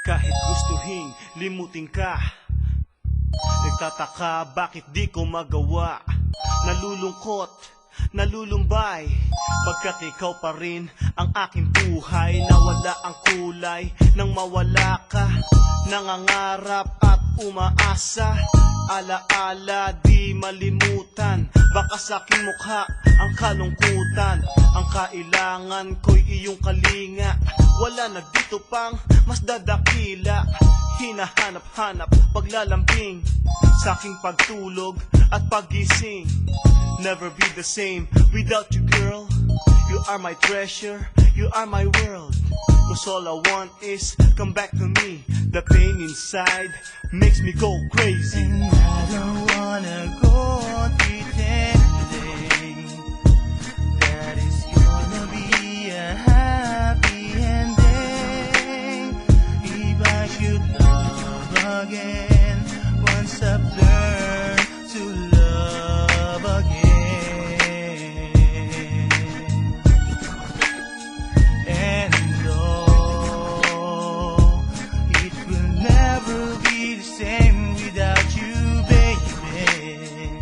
Kahit gustuhin, limutin ka. Nagtataka bakit di ko magawa. Nalulungkot, nalulumbay pagkat ikaw pa rin ang aking buhay. Nawala ang kulay nang mawala ka. Nangangarap at umaasa, alaala di malimutan. Baka sa aking mukha ang kalungkutan. Ang kailangan ko'y iyong kalinga. Wala na dito pang mas dadakila. Hinahanap-hanap paglalambing sa aking pagtulog at pagising. Never be the same without you, girl. You are my treasure, you are my world. Cause all I want is come back to me. The pain inside makes me go crazy. And I don't wanna go on pretending that it's gonna be a happy ending. If I should love again, once I've learned to love again. And no, it will never be the same without you, baby.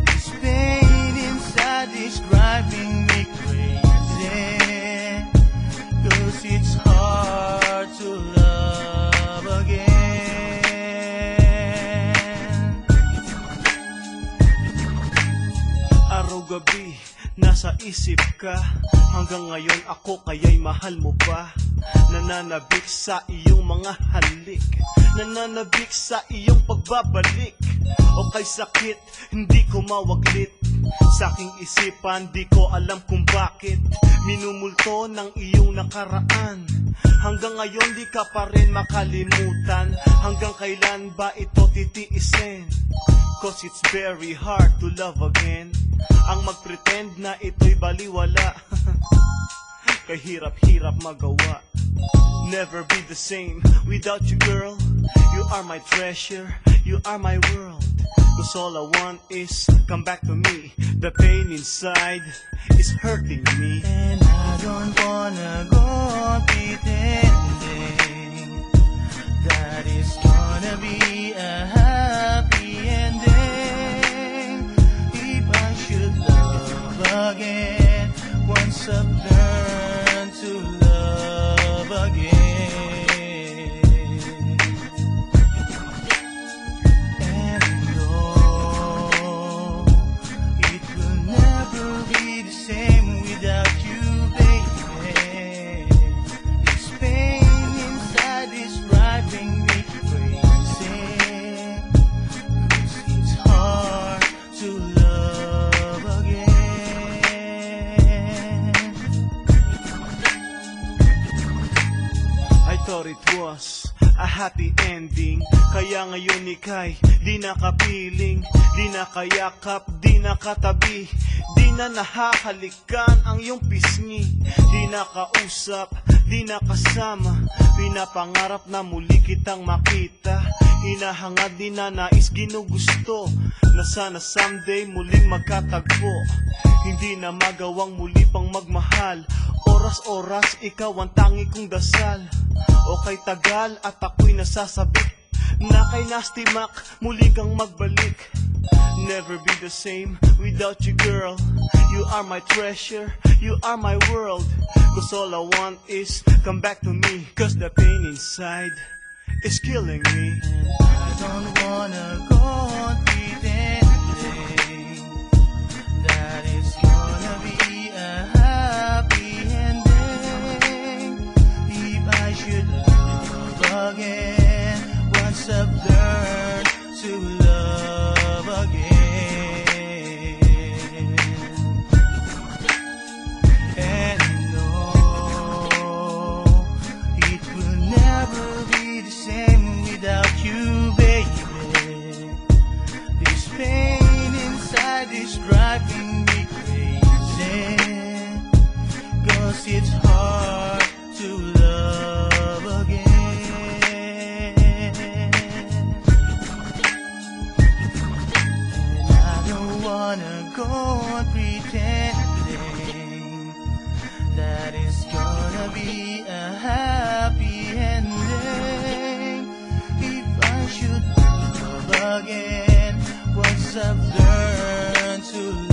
This pain inside is driving me crazy. Cause it's hard to love again. Araw-gabi, nasa isip ka. Hanggang ngayon ako kaya'y mahal mo pa. Nananabik sa iyong mga halik. Nananabik sa iyong pagbabalik. O kay sakit, hindi ko mawaglit. Sa aking isipan, di ko alam kung bakit minumulto ng iyong nakaraan. Hanggang ngayon di ka pa rin makalimutan. Hanggang kailan ba ito titiisin? Cause it's very hard to love again. Ang magpretend na ito'y baliwala. Kay hirap-hirap magawa. Never be the same without you, girl. You are my treasure, you are my world. Cause all I want is come back to me. The pain inside is hurting me. And I don't wanna go on pretending that it's gonna be a happy ending. If I should love again, once I've learned to love again. And no, it will never be the same without you, baby. This pain inside is driving me crazy. Cause it's hard to love again. I thought it was a happy ending. Kaya ngayon ika'y di nakapiling, di nakayakap, di nakatabi, di na nahahalikan ang iyong pisngi. Di nakausap, di nakasama, pinapangarap na muli kitang makita. Hinahangad, di na nais, ginugusto na sana someday muling magkatagpo. Hindi na magawang muli pang magmahal. Oras-oras, ikaw ang tangi kong dasal. O kay tagal at ako'y nasasabik na kay Nasty Mac muli kang magbalik. Never be the same without you, girl. You are my treasure, you are my world. Cause all I want is come back to me. Cause the pain inside is killing me. And I don't wanna go on pretending that it's gonna be a happy ending. If I should love again, once I've learned to love again. And no, it will never be the same without you, baby. This pain inside is driving me crazy. Cause it's hard to love again. And I don't wanna go on pretending that it's gonna be a happy ending. again. Once I've learned to